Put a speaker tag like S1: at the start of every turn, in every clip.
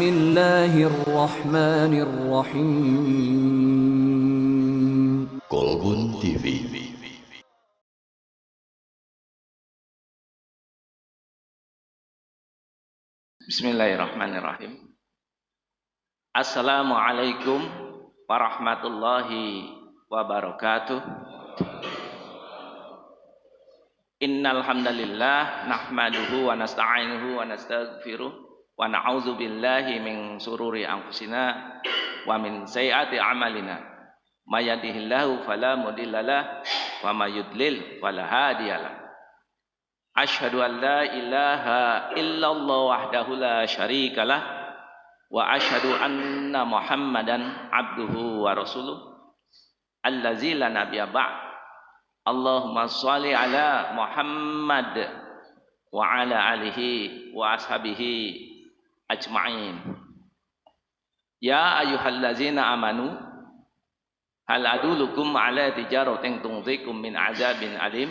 S1: Bismillahirrahmanirrahim.
S2: Kolbun TV.
S3: Bismillahirrahmanirrahim. Assalamualaikum warahmatullahi wabarakatuh. Innal hamdalillah nahmaduhu wa nasta'inuhu wa nastaghfiruh wa na'udzu billahi min sururi anfusina wa min sayyiati a'malina. May yahdihillahu fala mudhillalah wa may yudlil fala hadiyalah. Asyhadu an la ilaha illallah wahdahu la syarikalah wa asyhadu anna Muhammadan abduhu wa rasuluh allazi la nabiyya ba'd. Allahumma shalli ala Muhammad wa ala alihi wa ashabihi ajma'in. Ya ayyuhallazina amanu hal adulukum ala tijaratin tunzikum min azabin alim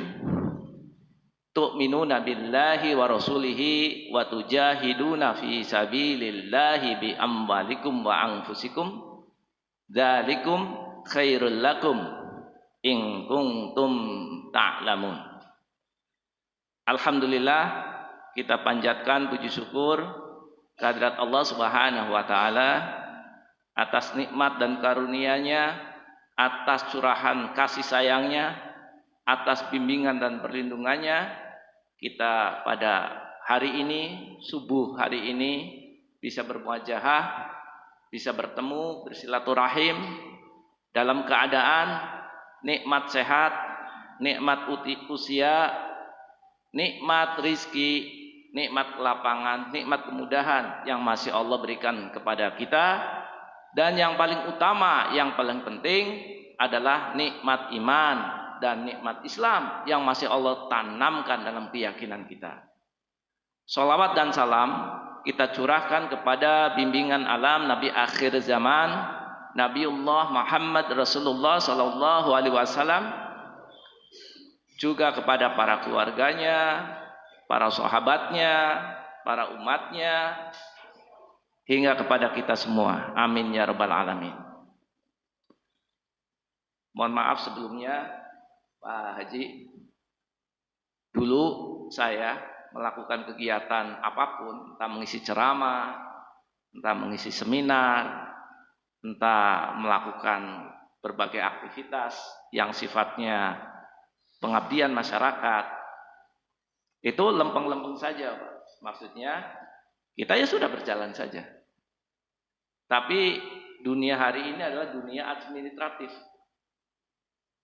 S3: tu'minuna billahi wa rasulihi wa tujahiduna fi sabilillahi bi amwalikum wa anfusikum dzalikum khairul lakum in kuntum ta'lamun. Alhamdulillah, kita panjatkan puji syukur kehadirat Allah Subhanahu wa taala atas nikmat dan karunia-Nya, atas curahan kasih sayang-Nya, atas bimbingan dan perlindungan-Nya. Kita pada hari ini, subuh hari ini bisa bermuajahah, bisa bertemu, bersilaturahim dalam keadaan nikmat sehat, nikmat usia, nikmat rizki, nikmat kelapangan, nikmat kemudahan yang masih Allah berikan kepada kita. Dan yang paling utama, yang paling penting adalah nikmat iman dan nikmat Islam yang masih Allah tanamkan dalam keyakinan kita. Sholawat dan salam kita curahkan kepada bimbingan alam Nabi akhir zaman, Nabiullah Muhammad Rasulullah sallallahu alaihi wasallam, juga kepada para keluarganya, para sahabatnya, para umatnya, hingga kepada kita semua. Amin ya rabbal alamin. Mohon maaf sebelumnya Pak Haji, dulu saya melakukan kegiatan apapun, entah mengisi ceramah, entah mengisi seminar, entah melakukan berbagai aktivitas yang sifatnya pengabdian masyarakat, itu lempeng-lempeng saja, Pak. Maksudnya kita ya sudah berjalan saja. Tapi dunia hari ini adalah dunia administratif.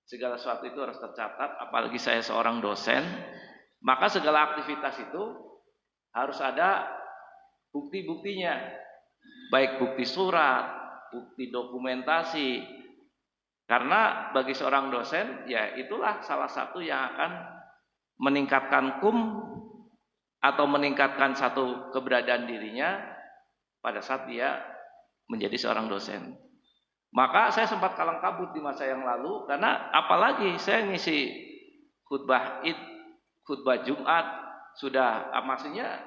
S3: Segala sesuatu itu harus tercatat, apalagi saya seorang dosen, maka segala aktivitas itu harus ada bukti-buktinya, baik bukti surat, bukti dokumentasi. Karena bagi seorang dosen, ya itulah salah satu yang akan meningkatkan atau meningkatkan satu keberadaan dirinya pada saat dia menjadi seorang dosen. Maka saya sempat kalang kabut di masa yang lalu, karena apalagi saya ngisi khutbah Id, khutbah Jumat, sudah maksudnya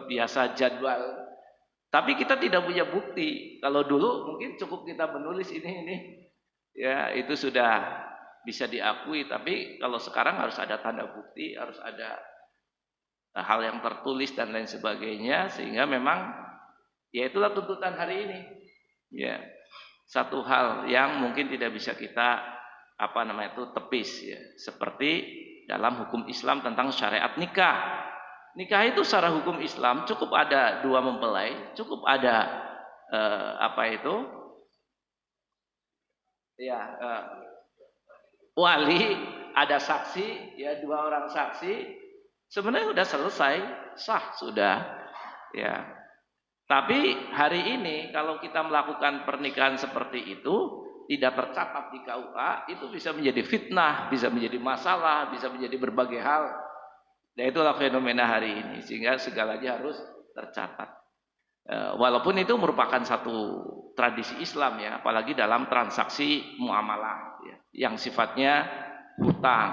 S3: biasa jadwal. Tapi kita tidak punya bukti. Kalau dulu mungkin cukup kita menulis ini, ya itu sudah bisa diakui. Tapi kalau sekarang harus ada tanda bukti, harus ada hal yang tertulis dan lain sebagainya, sehingga memang ya itulah tuntutan hari ini. Ya, satu hal yang mungkin tidak bisa kita tepis, ya, seperti dalam hukum Islam tentang syariat nikah. Nikah itu secara hukum Islam cukup ada dua mempelai, cukup ada wali, ada saksi, ya dua orang saksi, sebenarnya sudah selesai, sah sudah, ya. Tapi hari ini kalau kita melakukan pernikahan seperti itu tidak tercatat di KUA, itu bisa menjadi fitnah, bisa menjadi masalah, bisa menjadi berbagai hal. Dan itulah fenomena hari ini, sehingga segalanya harus tercatat. Walaupun itu merupakan satu tradisi Islam, ya, apalagi dalam transaksi muamalah, ya, yang sifatnya hutang,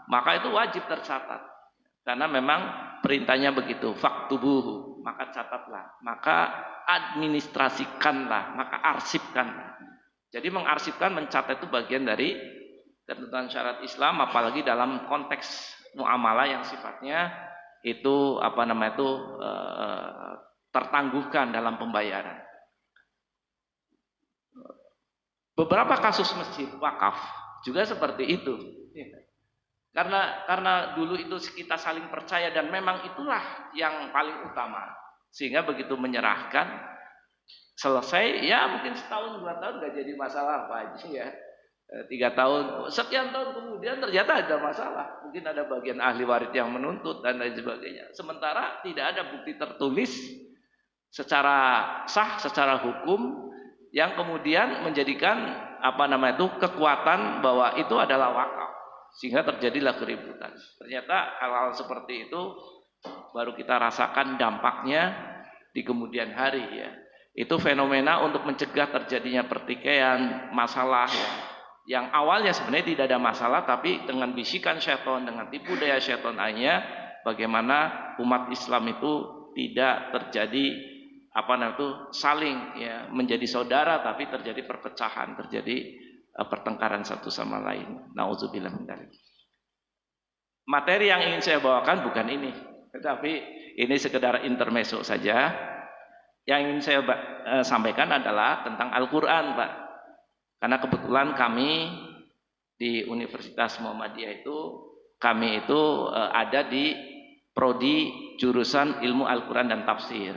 S3: maka itu wajib tercatat. Karena memang perintahnya begitu, faktubuhu, maka catatlah, maka administrasikanlah, maka arsipkanlah. Jadi mengarsipkan, mencatat itu bagian dari ketentuan syariat Islam, apalagi dalam konteks muamalah yang sifatnya itu tertangguhkan dalam pembayaran. Beberapa kasus masjid wakaf juga seperti itu. Karena dulu itu kita saling percaya dan memang itulah yang paling utama. Sehingga begitu menyerahkan, selesai, ya mungkin setahun 2 tahun gak jadi masalah Pak Haji ya. 3 tahun, sekian tahun kemudian ternyata ada masalah. Mungkin ada bagian ahli waris yang menuntut dan lain sebagainya. Sementara tidak ada bukti tertulis secara sah, secara hukum yang kemudian menjadikan kekuatan bahwa itu adalah wakaf. Sehingga terjadilah keributan. Ternyata hal-hal seperti itu baru kita rasakan dampaknya di kemudian hari ya. Itu fenomena untuk mencegah terjadinya pertikaian, masalah ya. Yang awalnya sebenarnya tidak ada masalah, tapi dengan bisikan syaitan, dengan tipu daya syaitan lainnya, bagaimana umat Islam itu tidak terjadi saling ya menjadi saudara, tapi terjadi perpecahan, terjadi pertengkaran satu sama lain. Nauzubillah min dzalik. Materi yang ingin saya bawakan bukan ini, tetapi ini sekedar intermezzo saja. Yang ingin saya sampaikan adalah tentang Al-Quran, Pak. Karena kebetulan kami di Universitas Muhammadiyah kami itu ada di prodi jurusan ilmu Al-Quran dan tafsir.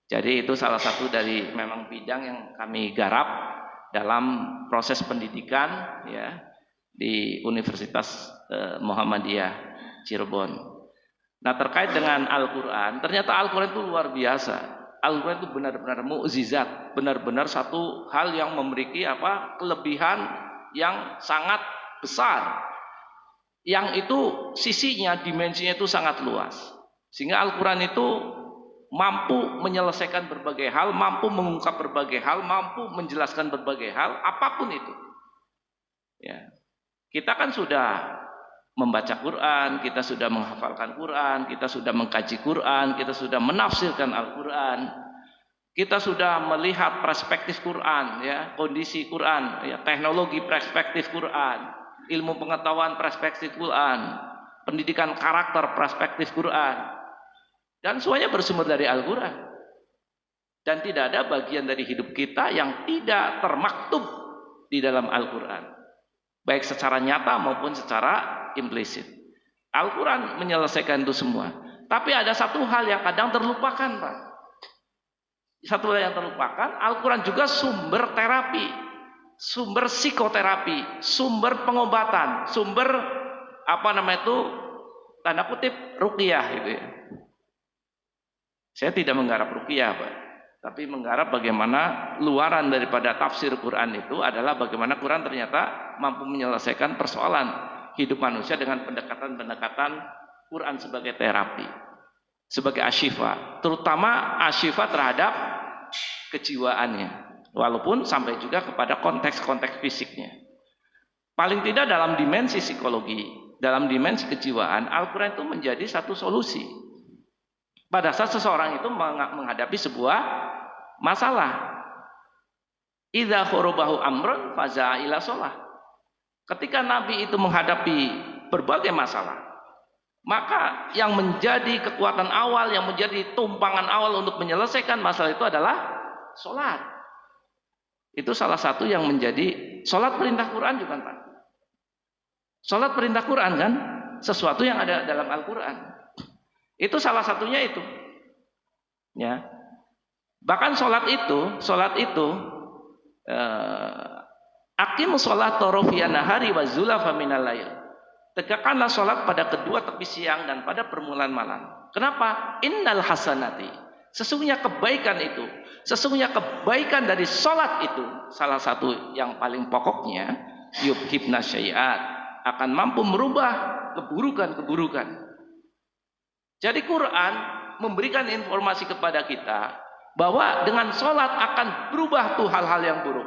S3: Jadi itu salah satu dari memang bidang yang kami garap dalam proses pendidikan ya di Universitas Muhammadiyah Cirebon. Nah, terkait dengan Al-Quran, ternyata Al-Quran itu luar biasa. Al-Quran itu benar-benar mukjizat, benar-benar satu hal yang memiliki kelebihan yang sangat besar. Yang itu sisinya, dimensinya itu sangat luas. Sehingga Al-Quran itu mampu menyelesaikan berbagai hal, mampu mengungkap berbagai hal, mampu menjelaskan berbagai hal, apapun itu. Ya. Kita kan sudah membaca Quran, kita sudah menghafalkan Quran, kita sudah mengkaji Quran, kita sudah menafsirkan Al-Quran, kita sudah melihat perspektif Quran, ya, kondisi Quran, ya, teknologi perspektif Quran, ilmu pengetahuan perspektif Quran, pendidikan karakter perspektif Quran, dan semuanya bersumber dari Al-Quran. Dan tidak ada bagian dari hidup kita yang tidak termaktub di dalam Al-Quran, baik secara nyata maupun secara implisit. Al-Quran menyelesaikan itu semua. Tapi ada satu hal yang kadang terlupakan, Pak. Satu hal yang terlupakan, Al-Quran juga sumber terapi, sumber psikoterapi, sumber pengobatan, sumber tanda kutip ruqyah gitu ya. Saya tidak menggarap ruqyah, Pak, tapi menggarap bagaimana luaran daripada tafsir Quran itu adalah bagaimana Quran ternyata mampu menyelesaikan persoalan hidup manusia dengan pendekatan-pendekatan Quran sebagai terapi, sebagai asyifa, terutama asyifa terhadap kejiwaannya, walaupun sampai juga kepada konteks-konteks fisiknya. Paling tidak dalam dimensi psikologi, dalam dimensi kejiwaan, Al-Quran itu menjadi satu solusi pada saat seseorang itu menghadapi sebuah masalah. Idza khorobahu amrun faza'a ila shalah. Ketika Nabi itu menghadapi berbagai masalah, maka yang menjadi kekuatan awal, yang menjadi tumpangan awal untuk menyelesaikan masalah itu adalah sholat. Itu salah satu yang menjadi sholat perintah Quran juga, Pak. Sholat perintah Quran kan sesuatu yang ada dalam Al-Quran. Itu salah satunya itu. Ya. Bahkan sholat itu aqimus sholata tarafiyan nahari wa zulafa minal lail. Tegakkanlah sholat pada kedua tepi siang dan pada permulaan malam. Kenapa? Innal hasanati. Sesungguhnya kebaikan dari sholat itu, salah satu yang paling pokoknya, yubhibna syai'at, akan mampu merubah keburukan-keburukan. Jadi Quran memberikan informasi kepada kita bahwa dengan sholat akan berubah tuh hal-hal yang buruk.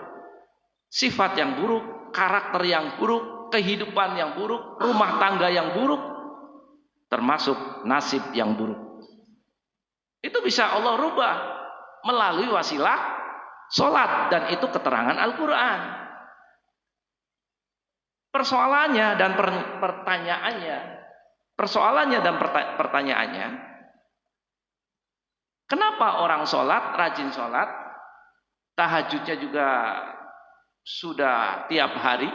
S3: Sifat yang buruk, karakter yang buruk, kehidupan yang buruk, rumah tangga yang buruk, termasuk nasib yang buruk. Itu bisa Allah rubah melalui wasilah sholat, dan itu keterangan Al-Quran. Persoalannya dan pertanyaannya, kenapa orang sholat, rajin sholat, tahajudnya juga sudah tiap hari,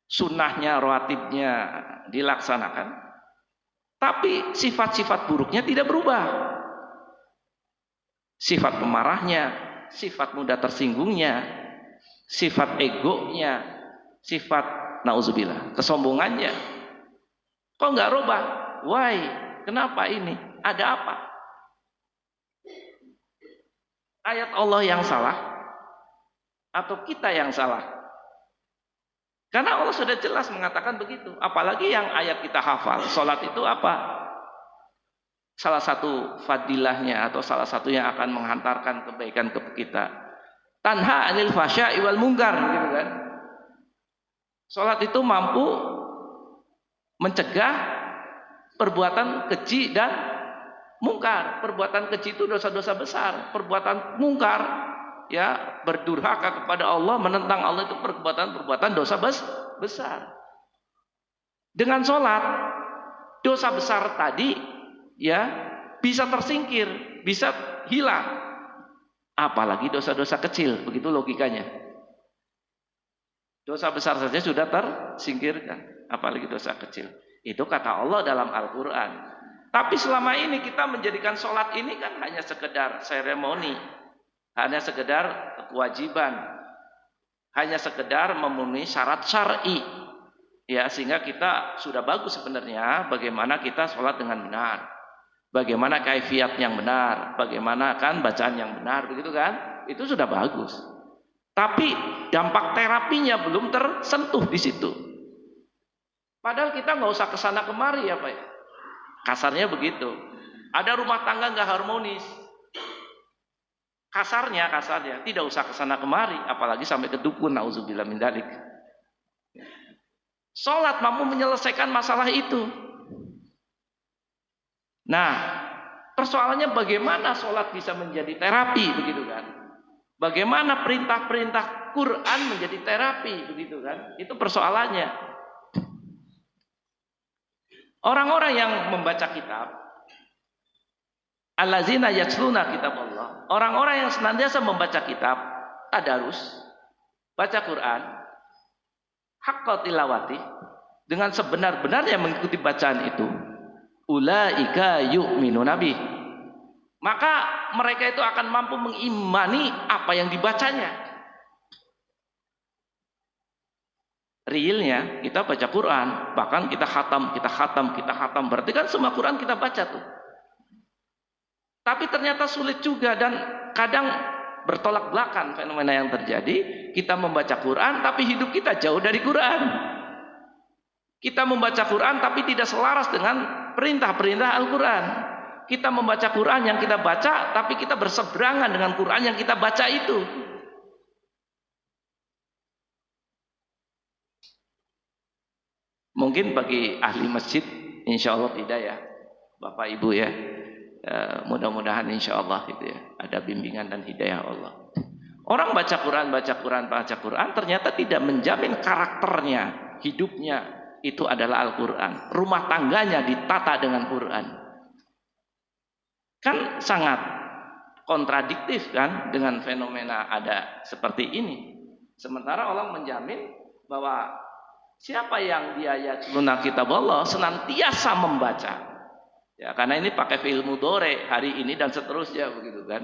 S3: sunnahnya, rawatibnya dilaksanakan, tapi sifat-sifat buruknya tidak berubah. Sifat pemarahnya, sifat mudah tersinggungnya, sifat egonya, sifat nauzubillah, kesombongannya, kok nggak rubah? Why? Kenapa ini? Ada apa? Ayat Allah yang salah atau kita yang salah? Karena Allah sudah jelas mengatakan begitu. Apalagi yang ayat kita hafal. Salat itu apa? Salah satu fadilahnya atau salah satu yang akan menghantarkan kebaikan ke kita. Tanha anil fahsya'i wal munkar, gitu kan? Salat itu mampu mencegah perbuatan keji dan mungkar. Perbuatan keji itu dosa-dosa besar. Perbuatan mungkar, ya, berdurhaka kepada Allah, menentang Allah, itu perbuatan dosa besar. Dengan sholat, dosa besar tadi, ya, bisa tersingkir, bisa hilang. Apalagi dosa-dosa kecil, begitu logikanya. Dosa besar saja sudah tersingkirkan, apalagi dosa kecil. Itu kata Allah dalam Al-Quran. Tapi selama ini kita menjadikan sholat ini kan hanya sekedar seremoni, hanya sekedar kewajiban, hanya sekedar memenuhi syarat syar'i, ya, sehingga kita sudah bagus sebenarnya bagaimana kita sholat dengan benar, bagaimana kaifiat yang benar, bagaimana kan bacaan yang benar, begitu kan? Itu sudah bagus. Tapi dampak terapinya belum tersentuh di situ. Padahal kita nggak usah kesana kemari, ya Pak. Kasarnya begitu. Ada rumah tangga nggak harmonis. Kasarnya tidak usah kesana kemari, apalagi sampai ke dukun, nauzubillah min dzalik. Salat mampu menyelesaikan masalah itu. Nah, persoalannya bagaimana salat bisa menjadi terapi, begitu kan? Bagaimana perintah-perintah Quran menjadi terapi, begitu kan? Itu persoalannya. Orang-orang yang membaca kitab, allazina yatsluna kitab Allah, orang-orang yang senantiasa membaca kitab, tadarus, baca Quran, haqqa tilawati, dengan sebenar-benarnya mengikuti bacaan itu, ulaika yu'minuna bih, maka mereka itu akan mampu mengimani apa yang dibacanya. Realnya kita baca Quran, bahkan kita khatam, berarti kan semua Quran kita baca tuh. Tapi ternyata sulit juga, dan kadang bertolak belakang fenomena yang terjadi. Kita membaca Quran tapi hidup kita jauh dari Quran. Kita membaca Quran tapi tidak selaras dengan perintah-perintah Al-Quran. Kita membaca Quran yang kita baca tapi kita berseberangan dengan Quran yang kita baca itu. Mungkin bagi ahli masjid insya Allah tidak, ya Bapak Ibu, ya, mudah-mudahan insya Allah gitu, ya, ada bimbingan dan hidayah Allah. Orang baca Quran ternyata tidak menjamin karakternya, hidupnya itu adalah Al-Quran. Rumah tangganya ditata dengan Quran. Kan sangat kontradiktif kan dengan fenomena ada seperti ini. Sementara Allah menjamin bahwa siapa yang dia yatluna kitab Allah, senantiasa membaca. Ya, karena ini pakai fi'il mudhari, hari ini dan seterusnya, begitu kan?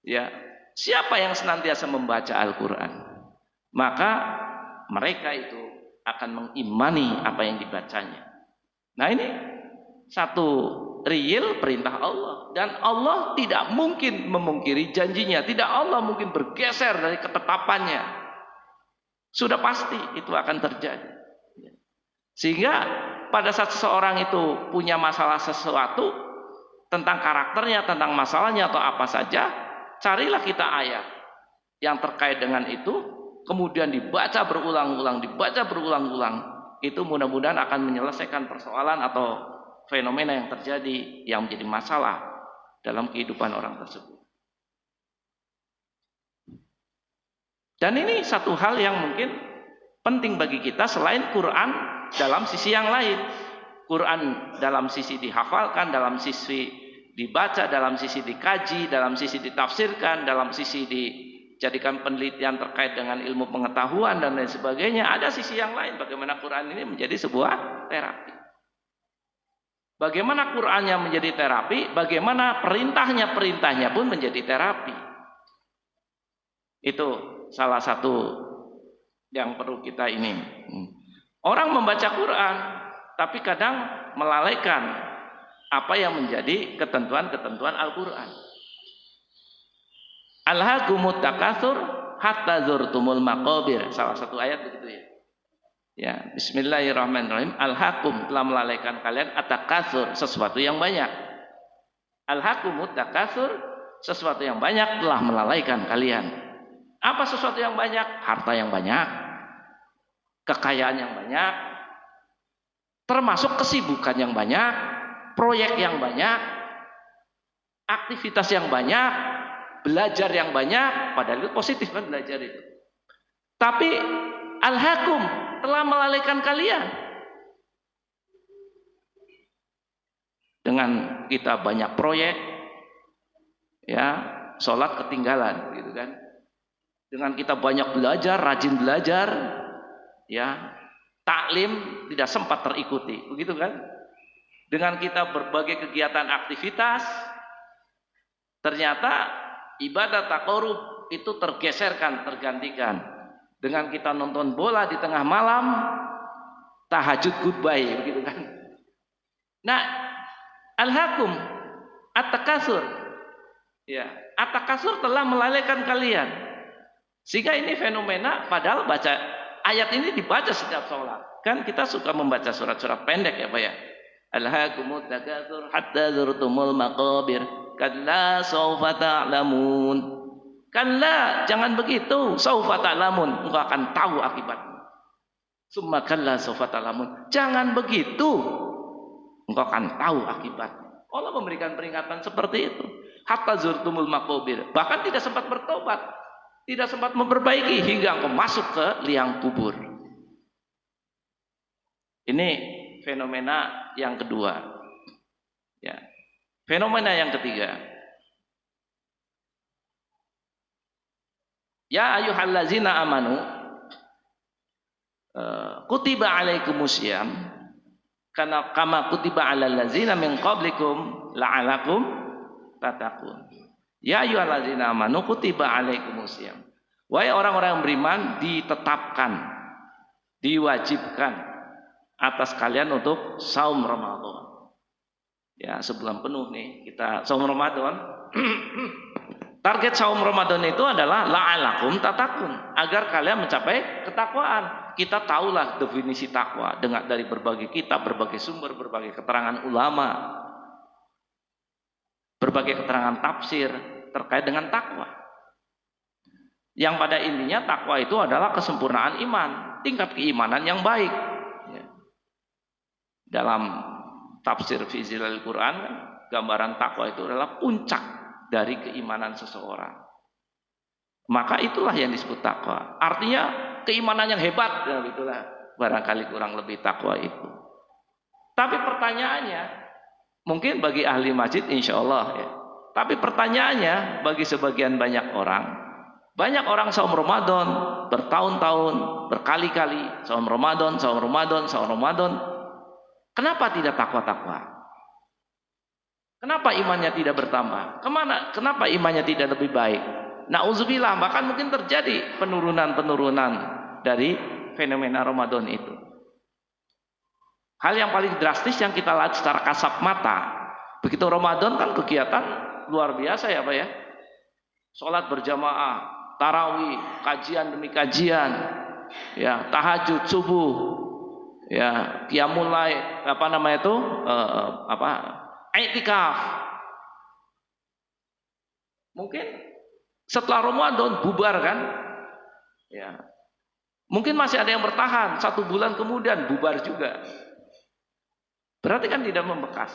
S3: Ya, siapa yang senantiasa membaca Al-Quran, maka mereka itu akan mengimani apa yang dibacanya. Nah, ini satu real perintah Allah, dan Allah tidak mungkin memungkiri janjinya. Tidak Allah mungkin bergeser dari ketetapannya. Sudah pasti itu akan terjadi. Sehingga pada saat seseorang itu punya masalah sesuatu tentang karakternya, tentang masalahnya atau apa saja, carilah kita ayat yang terkait dengan itu, kemudian dibaca berulang-ulang, itu mudah-mudahan akan menyelesaikan persoalan atau fenomena yang terjadi yang menjadi masalah dalam kehidupan orang tersebut. Dan ini satu hal yang mungkin penting bagi kita selain Quran dalam sisi yang lain. Quran dalam sisi dihafalkan, dalam sisi dibaca, dalam sisi dikaji, dalam sisi ditafsirkan, dalam sisi dijadikan penelitian terkait dengan ilmu pengetahuan dan lain sebagainya. Ada sisi yang lain bagaimana Quran ini menjadi sebuah terapi. Bagaimana Qurannya menjadi terapi, bagaimana perintahnya pun menjadi terapi. Itu salah satu yang perlu kita ini. Orang membaca Quran, tapi kadang melalaikan apa yang menjadi ketentuan-ketentuan Al-Quran. Alhaakumut takatsur hatta zurtumul maqabir. Salah satu ayat begitu ya. Ya, bismillahirrahmanirrahim. Alhaakum, telah melalaikan kalian at-takatsur, sesuatu yang banyak. Alhaakumut takatsur, sesuatu yang banyak telah melalaikan kalian. Apa sesuatu yang banyak? Harta yang banyak, kekayaan yang banyak, termasuk kesibukan yang banyak, proyek yang banyak, aktivitas yang banyak, belajar yang banyak. Padahal itu positif kan belajar itu. Tapi alhaakum, telah melalaikan kalian. Dengan kita banyak proyek, ya, sholat ketinggalan, gitu kan. Dengan kita banyak belajar, rajin belajar, ya, taklim tidak sempat terikuti, begitu kan? Dengan kita berbagai kegiatan aktivitas, ternyata ibadah taqarrub itu tergeserkan, tergantikan. Dengan kita nonton bola di tengah malam, tahajud goodbye, begitu kan? Nah, alhaakum at-takatsur, ya, at-takatsur telah melalaikan kalian. Sehingga ini fenomena, padahal baca ayat ini dibaca setiap sholat. Kan kita suka membaca surat-surat pendek ya Pak ya. Alhaakumut takatsur hatta zurtumul maqabir. Kalla sawfa ta'lamun. Kalla, jangan begitu. Sawfa ta'lamun, engkau akan tahu akibatnya. Summa kalla sawfa ta'lamun. Jangan begitu, engkau akan tahu akibatnya. Allah memberikan peringatan seperti itu. Hatta zurtumul maqabir. Bahkan tidak sempat bertobat, tidak sempat memperbaiki hingga engkau masuk ke liang kubur. Ini fenomena yang kedua. Ya. Fenomena yang ketiga. Ya ayyuhallazina amanu kutiba alaikumusiyam karena kama kutiba alal ladzina min qablikum la'alakum tattaqun. Ya ayyuhallazina amanu kutiba alaikumusiyam. Wahai orang-orang yang beriman, ditetapkan, diwajibkan atas kalian untuk saum Ramadan. Ya, sebulan penuh nih kita saum Ramadan. Target saum Ramadan itu adalah la'alakum tattaqun, agar kalian mencapai ketakwaan. Kita tahulah definisi takwa dengan dari berbagai kitab, berbagai sumber, berbagai keterangan ulama, berbagai keterangan tafsir terkait dengan takwa. Yang pada intinya takwa itu adalah kesempurnaan iman, tingkat keimanan yang baik. Ya. Dalam tafsir fi Zilalil Quran, gambaran takwa itu adalah puncak dari keimanan seseorang. Maka itulah yang disebut takwa. Artinya keimanan yang hebat, ya, itulah barangkali kurang lebih takwa itu. Tapi pertanyaannya, mungkin bagi ahli masjid insya Allah ya. Tapi pertanyaannya bagi sebagian banyak orang saum Ramadan bertahun-tahun, berkali-kali saum Ramadan. Kenapa tidak takwa-takwa? Kenapa imannya tidak bertambah? Kenapa imannya tidak lebih baik? Nauzubillah, bahkan mungkin terjadi penurunan dari fenomena Ramadan itu. Hal yang paling drastis yang kita lihat secara kasat mata, begitu Ramadan kan kegiatan luar biasa ya Pak ya. Sholat berjamaah, tarawih, kajian demi kajian, ya, tahajud subuh, ya, qiyamul lail, i'tikaf. Mungkin setelah Ramadan bubar kan? Ya. Mungkin masih ada yang bertahan 1 bulan kemudian bubar juga. Berarti kan tidak membekas.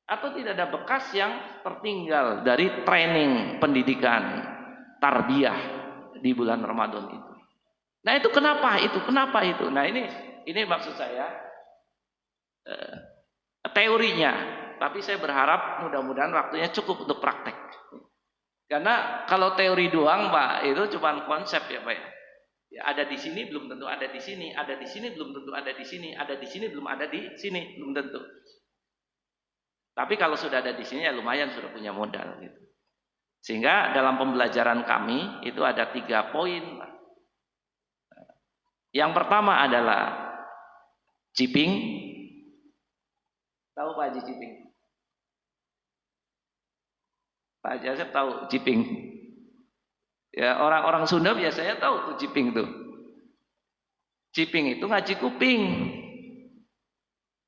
S3: atau tidak ada bekas yang tertinggal dari training pendidikan tarbiyah di bulan Ramadan itu. Nah itu kenapa itu? Kenapa itu? Nah ini maksud saya teorinya, tapi saya berharap mudah-mudahan waktunya cukup untuk praktek. Karena kalau teori doang Pak itu cuma konsep ya Pak ya. Ya, ada di sini belum tentu ada di sini, ada di sini belum tentu ada di sini, ada di sini belum ada di sini, belum tentu. Tapi kalau sudah ada di sini ya lumayan sudah punya modal gitu. Sehingga dalam pembelajaran kami itu ada 3 poin. Yang pertama adalah Jiping. Tahu Pak Haji Jiping? Pak Haji Asep tahu Jiping? Ya orang-orang Sunda biasanya tahu tuh Jiping tuh. Jiping itu ngaji kuping.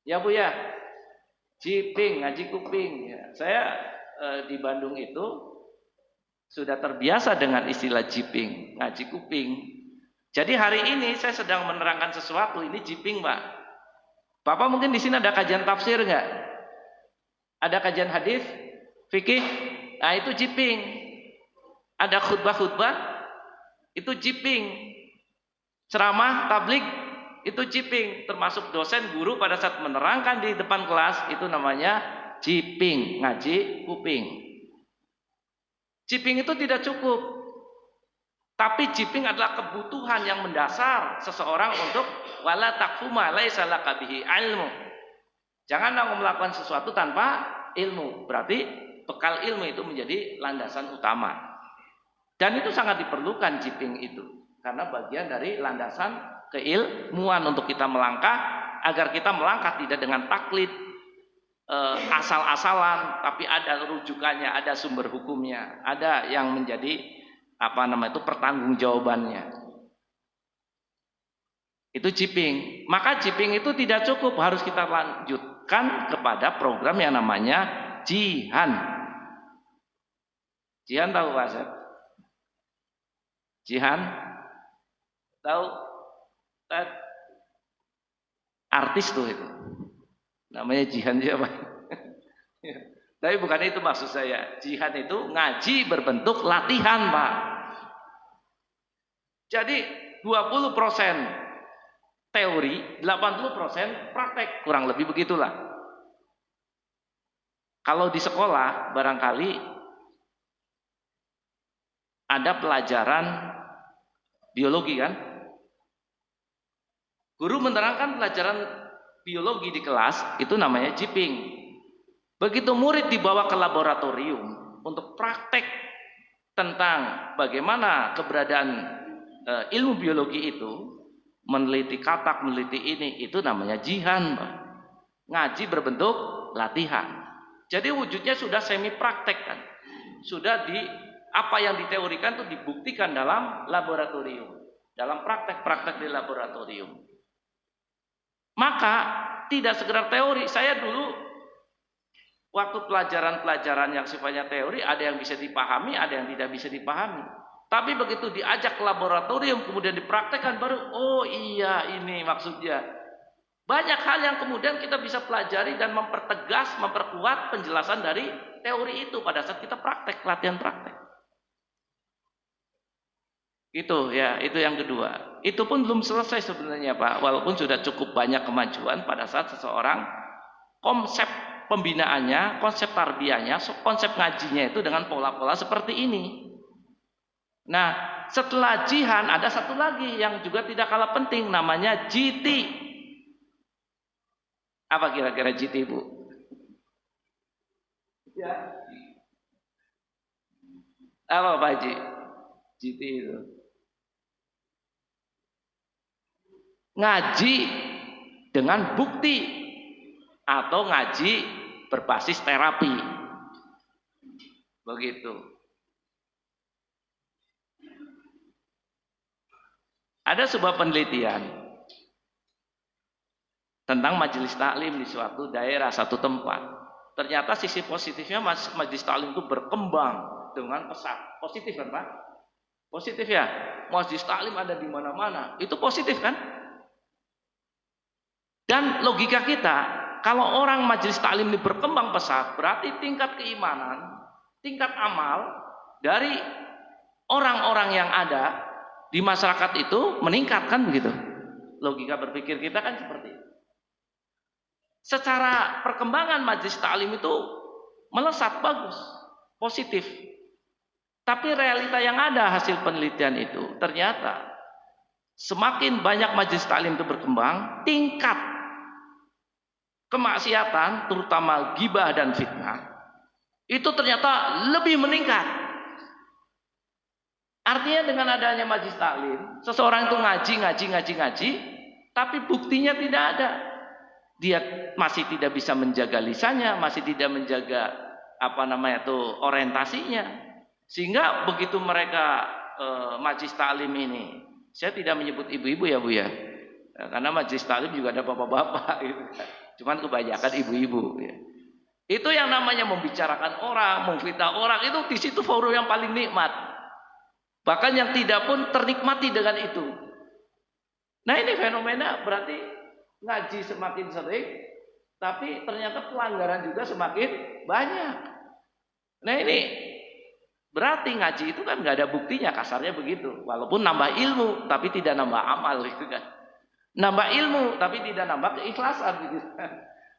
S3: Ya Bu ya. Jiping, ngaji kuping. Ya, saya di Bandung itu sudah terbiasa dengan istilah jiping, ngaji kuping. Jadi hari ini saya sedang menerangkan sesuatu, ini jiping Pak. Bapak mungkin di sini ada kajian tafsir nggak? Ada kajian hadis, fikih, nah itu jiping. Ada khutbah-khutbah, itu jiping. Ceramah, tablik, itu jiping. Termasuk dosen, guru pada saat menerangkan di depan kelas, itu namanya jiping, ngaji kuping. Jiping itu tidak cukup. Tapi jiping adalah kebutuhan yang mendasar seseorang untuk wala taqfu ma laisa laka bihi ilmu. Jangan kamu melakukan sesuatu tanpa ilmu. Berarti bekal ilmu itu menjadi landasan utama. Dan itu sangat diperlukan jiping itu. Karena bagian dari landasan keilmuan untuk kita melangkah, agar kita melangkah tidak dengan taklid asal-asalan, tapi ada rujukannya, ada sumber hukumnya, ada yang menjadi pertanggungjawabannya. Itu jiping. Maka jiping itu tidak cukup, harus kita lanjutkan kepada program yang namanya jihan. Jihan tahu Pak Asep? Jihan tahu? Artis tuh itu namanya jihan siapa? Tapi bukan itu maksud saya. Jihan itu ngaji berbentuk latihan Pak. Jadi 20% teori, 80% praktek, kurang lebih begitulah. Kalau di sekolah barangkali ada pelajaran biologi kan? Guru menerangkan pelajaran biologi di kelas, itu namanya jiping. Begitu murid dibawa ke laboratorium untuk praktek tentang bagaimana keberadaan ilmu biologi itu, meneliti katak, meneliti ini, itu namanya jihan. Ngaji berbentuk latihan. Jadi wujudnya sudah semi praktek kan. Sudah apa yang diteorikan itu dibuktikan dalam laboratorium, dalam praktek-praktek di laboratorium. Maka tidak sekedar teori. Saya dulu waktu pelajaran-pelajaran yang sifatnya teori, ada yang bisa dipahami, ada yang tidak bisa dipahami. Tapi begitu diajak ke laboratorium, kemudian dipraktekkan, baru oh iya ini maksudnya. Banyak hal yang kemudian kita bisa pelajari dan mempertegas, memperkuat penjelasan dari teori itu pada saat kita praktek, latihan praktek. Itu ya, itu yang kedua. Itu pun belum selesai sebenarnya Pak, walaupun sudah cukup banyak kemajuan pada saat seseorang konsep pembinaannya, konsep tarbiyahnya, konsep ngajinya itu dengan pola-pola seperti ini. Nah, setelah jihan ada satu lagi yang juga tidak kalah penting, namanya GT. Apa kira-kira GT Bu? Ya. Apa Pak Haji? GT itu ngaji dengan bukti atau ngaji berbasis terapi. Begitu. Ada sebuah penelitian tentang majelis taklim di suatu daerah, satu tempat. Ternyata sisi positifnya majelis taklim itu berkembang dengan pesat. Positif kan Pak? Positif ya. Majelis taklim ada di mana-mana. Itu positif kan? Dan logika kita, kalau orang majelis taklim ini berkembang pesat, berarti tingkat keimanan, tingkat amal dari orang-orang yang ada di masyarakat itu meningkat, kan begitu. Logika berpikir kita kan seperti itu. Secara perkembangan majelis taklim itu melesat, bagus, positif. Tapi realita yang ada hasil penelitian itu ternyata semakin banyak majelis taklim itu berkembang, tingkat kemaksiatan terutama ghibah dan fitnah itu ternyata lebih meningkat. Artinya dengan adanya majelis taklim, seseorang itu ngaji, tapi buktinya tidak ada. Dia masih tidak bisa menjaga lisannya, masih tidak menjaga orientasinya. Sehingga begitu mereka majelis taklim ini, saya tidak menyebut ibu-ibu ya Bu ya, karena majelis taklim juga ada bapak-bapak gitu kan. Cuman kebanyakan ibu-ibu ya. Itu yang namanya membicarakan orang, memfitnah orang, itu di situ forum yang paling nikmat. Bahkan yang tidak pun ternikmati dengan itu. Nah, ini fenomena berarti ngaji semakin sering, tapi ternyata pelanggaran juga semakin banyak. Nah, ini berarti ngaji itu kan nggak ada buktinya, kasarnya begitu. Walaupun nambah ilmu, tapi tidak nambah amal gitu kan. Nambah ilmu, tapi tidak nambah keikhlasan gitu.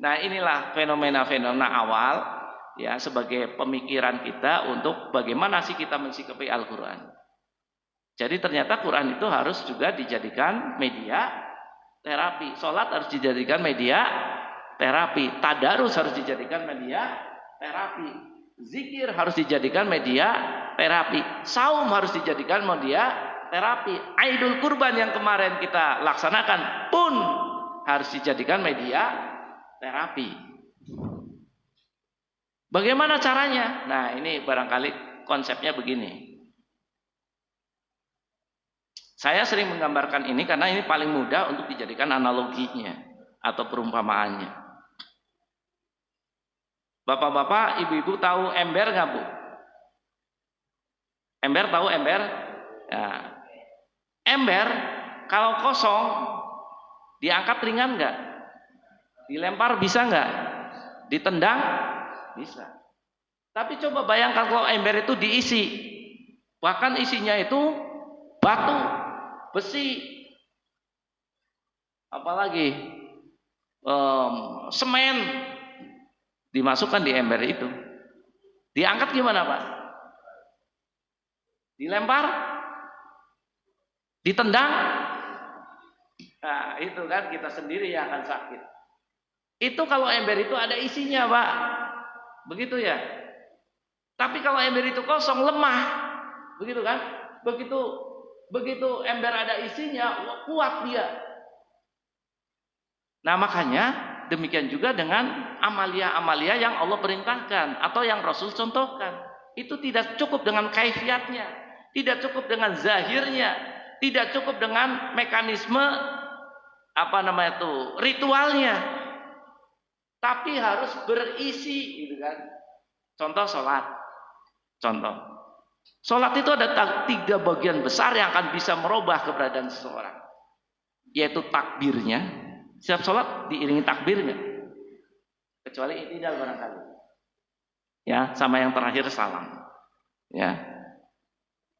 S3: Nah, inilah fenomena-fenomena awal ya sebagai pemikiran kita untuk bagaimana sih kita mensikapi Al-Quran. Jadi ternyata Quran itu harus juga dijadikan media terapi. Sholat harus dijadikan media terapi. Tadarus harus dijadikan media terapi. Zikir harus dijadikan media terapi. Saum harus dijadikan media terapi. Aidul Kurban yang kemarin kita laksanakan pun harus dijadikan media terapi. Bagaimana caranya? Nah, ini barangkali konsepnya begini. Saya sering menggambarkan ini karena ini paling mudah untuk dijadikan analoginya atau perumpamaannya. Bapak-bapak, ibu-ibu tahu ember nggak Bu? Ember tahu ember? Ya. Ember kalau kosong diangkat ringan nggak? Dilempar bisa nggak? Ditendang bisa. Tapi coba bayangkan kalau ember itu diisi, bahkan isinya itu batu, besi, apalagi semen dimasukkan di ember itu. Diangkat gimana Pak? Dilempar? Ditendang? Nah, itu kan kita sendiri yang akan sakit. Itu kalau ember itu ada isinya Pak. Begitu ya. Tapi kalau ember itu kosong, lemah. Begitu kan? Begitu ember ada isinya, kuat dia. Nah, makanya demikian juga dengan amalia-amalia yang Allah perintahkan atau yang Rasul contohkan. Itu tidak cukup dengan kaifiatnya, tidak cukup dengan zahirnya, tidak cukup dengan mekanisme ritualnya. Tapi harus berisi gitu kan. Contoh sholat. Sholat itu ada 3 bagian besar yang akan bisa merubah keberadaan seseorang, yaitu takbirnya. Setiap sholat diiringi takbirnya, kecuali i'tidal barangkali. Ya, sama yang terakhir salam. Ya,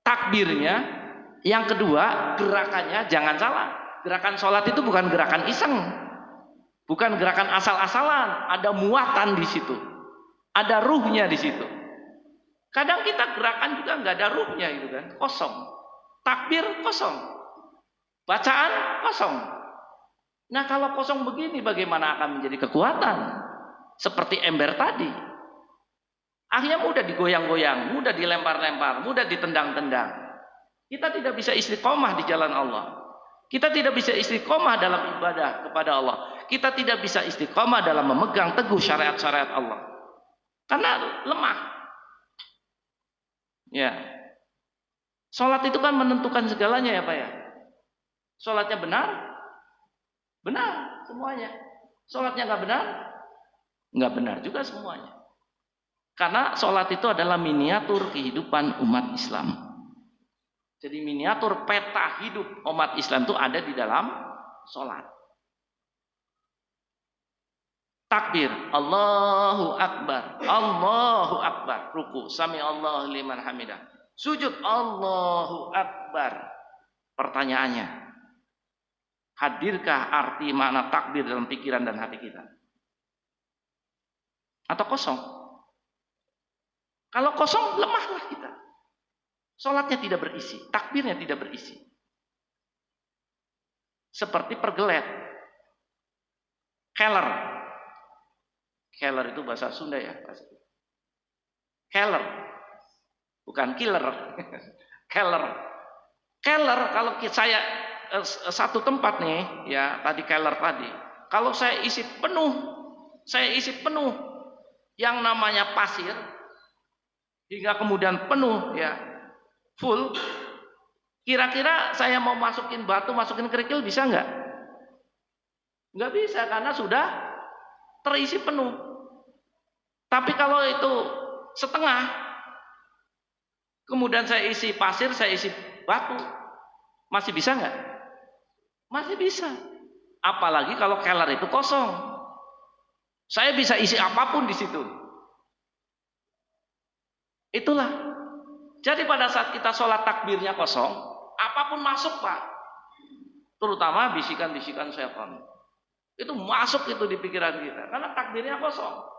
S3: takbirnya. Yang kedua, gerakannya jangan salah. Gerakan sholat itu bukan gerakan iseng, bukan gerakan asal-asalan. Ada muatan di situ, ada ruhnya di situ. Kadang kita gerakan juga nggak ada ruhnya gitu kan, kosong. Takbir kosong, bacaan kosong. Nah, kalau kosong begini bagaimana akan menjadi kekuatan? Seperti ember tadi. Akhirnya mudah digoyang-goyang, mudah dilempar-lempar, mudah ditendang-tendang. Kita tidak bisa istiqomah di jalan Allah. Kita tidak bisa istiqomah dalam ibadah kepada Allah. Kita tidak bisa istiqomah dalam memegang teguh syariat-syariat Allah. Karena lemah. Ya, sholat itu kan menentukan segalanya ya Pak ya. Sholatnya benar, benar semuanya. Sholatnya nggak benar juga semuanya. Karena sholat itu adalah miniatur kehidupan umat Islam. Jadi miniatur peta hidup umat Islam itu ada di dalam sholat. Takbir, Allahu Akbar, Allahu Akbar. Ruku, sami Allahu liman hamidah. Sujud, Allahu Akbar. Pertanyaannya, hadirkah arti makna takbir dalam pikiran dan hati kita? Atau kosong? Kalau kosong, lemahlah kita. Sholatnya tidak berisi, takbirnya tidak berisi. Seperti pergelet, keller. Keller itu bahasa Sunda ya. Keller, bukan killer. Keller. Keller kalau saya satu tempat nih, ya tadi keller tadi. Kalau saya isi penuh yang namanya pasir hingga kemudian penuh ya, full. Kira-kira saya mau masukin batu, masukin kerikil bisa nggak? Nggak bisa karena sudah terisi penuh. Tapi kalau itu setengah, kemudian saya isi pasir, saya isi batu, masih bisa nggak? Masih bisa. Apalagi kalau keller itu kosong. Saya bisa isi apapun di situ. Itulah. Jadi pada saat kita sholat takbirnya kosong, apapun masuk Pak. Terutama bisikan-bisikan setan. Itu masuk itu di pikiran kita. Karena takbirnya kosong.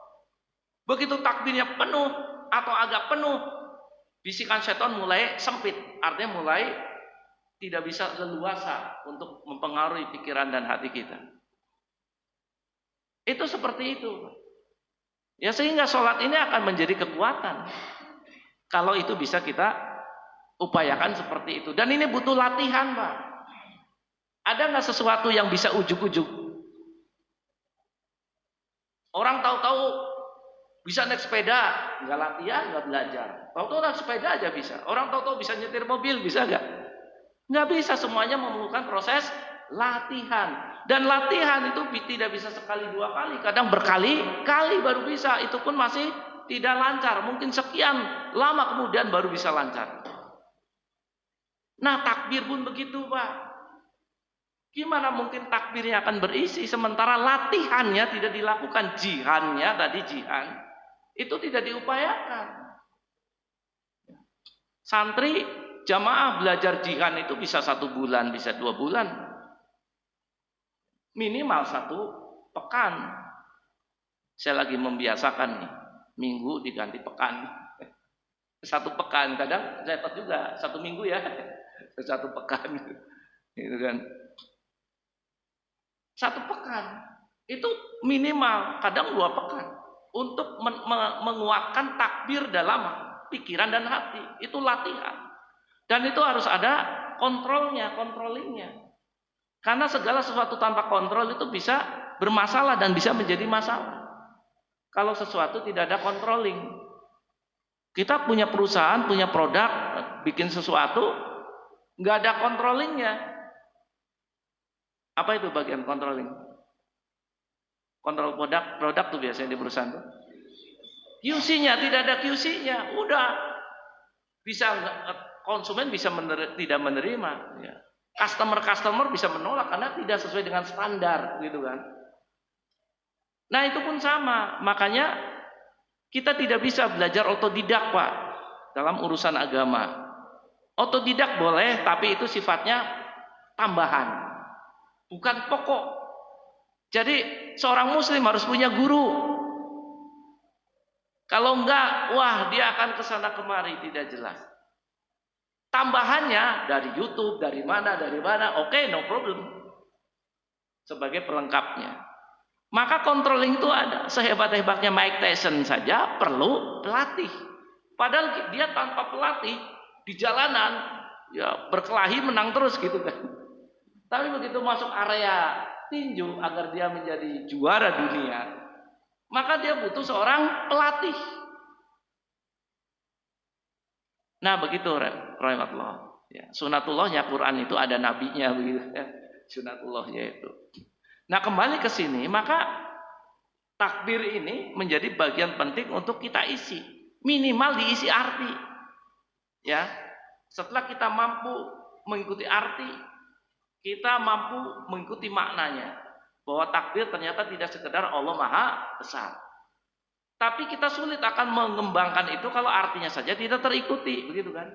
S3: Begitu takbirnya penuh atau agak penuh, bisikan setan mulai sempit. Artinya mulai tidak bisa leluasa untuk mempengaruhi pikiran dan hati kita. Itu seperti itu. Ya sehingga sholat ini akan menjadi kekuatan. Kalau itu bisa kita upayakan seperti itu. Dan ini butuh latihan Pak. Ada nggak sesuatu yang bisa ujuk-ujuk? Orang tahu-tahu bisa naik sepeda, nggak latihan, nggak belajar. Tahu-tahu naik sepeda aja bisa. Orang tahu-tahu bisa nyetir mobil, bisa nggak? Nggak bisa, semuanya memerlukan proses latihan. Dan latihan itu tidak bisa sekali dua kali, kadang berkali-kali baru bisa. Itu pun masih tidak lancar. Mungkin sekian lama kemudian baru bisa lancar. Nah takbir pun begitu Pak. Gimana mungkin takbirnya akan berisi sementara latihannya tidak dilakukan, jihannya tadi jihan itu tidak diupayakan. Santri jamaah belajar jihan itu bisa 1 bulan, bisa 2 bulan, minimal 1 pekan. Saya lagi membiasakan nih, minggu diganti pekan, 1 pekan. Kadang repot juga 1 minggu ya, 1 pekan gitu kan. 1 pekan itu minimal, kadang 2 pekan untuk menguatkan takbir dalam pikiran dan hati. Itu latihan. Dan itu harus ada kontrolnya, controllingnya. Karena segala sesuatu tanpa kontrol itu bisa bermasalah dan bisa menjadi masalah. Kalau sesuatu tidak ada controlling. Kita punya perusahaan, punya produk, bikin sesuatu, nggak ada controllingnya. Apa itu bagian controlling? Kontrol produk tuh biasanya di perusahaan tuh. QC-nya, tidak ada QC-nya, udah bisa konsumen bisa tidak menerima, ya. Customer bisa menolak karena tidak sesuai dengan standar, gitu kan. Nah itu pun sama, makanya kita tidak bisa belajar otodidak Pak dalam urusan agama. Otodidak boleh, tapi itu sifatnya tambahan, bukan pokok. Jadi seorang muslim harus punya guru. Kalau enggak, wah dia akan kesana kemari tidak jelas. Tambahannya dari YouTube, dari mana, oke, no problem. Sebagai pelengkapnya. Maka controlling itu ada. Sehebat-hebatnya Mike Tyson saja perlu pelatih. Padahal dia tanpa pelatih di jalanan ya berkelahi menang terus gitu kan. Tapi begitu masuk area tinju agar dia menjadi juara dunia, maka dia butuh seorang pelatih. Nah begitu rahmatullah. Ya, sunatullahnya Quran itu ada nabinya begitu ya. Sunatullahnya itu. Nah kembali ke sini, maka takbir ini menjadi bagian penting untuk kita isi. Minimal diisi arti. Ya, setelah kita mampu mengikuti arti, kita mampu mengikuti maknanya. bahwa takdir ternyata tidak sekedar Allah Maha Besar. Tapi kita sulit akan mengembangkan itu kalau artinya saja tidak terikuti, begitu kan?